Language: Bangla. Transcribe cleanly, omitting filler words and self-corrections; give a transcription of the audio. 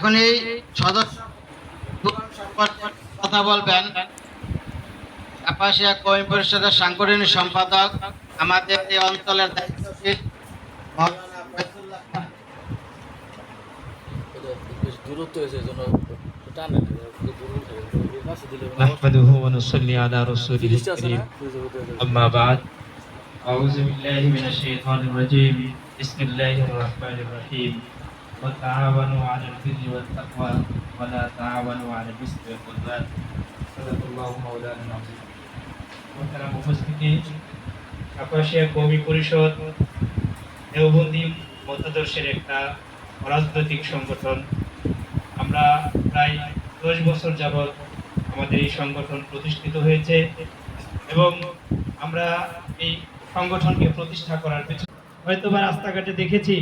এখন এই সদস্য সম্পর্কে কথা বলবেন কাপাসিয়া কওমি পরিষদের সাংগঠনিক সম্পাদক আমাদের এই অঞ্চলের দায়িত্বশীল মাওলানা ফয়জুল্লাহ খান। দূরত্ব হয়েছে জন্য টানে نحمده ونصلي على رسوله الكريم أما بعد أعوذ بالله من الشيطان الرجيم بسم الله الرحمن الرحيم وتعاونوا على البر والتقوى ولا تعاونوا على الإثم والعدوان صدق الله مولانا العظيم محترم উপস্থিতি কাপাসিয়া কওমি পরিষদ দেওবন্দি মতাদর্শের একটা রাজনৈতিক সংগঠন। আমরা প্রায় 10 বছর যাবৎ আমাদের এই সংগঠন প্রতিষ্ঠিত হয়েছে এবং আমরা এই সংগঠনকে প্রতিষ্ঠা করার পেছনে হয়তোবা রাস্তাঘাটে দেখেছি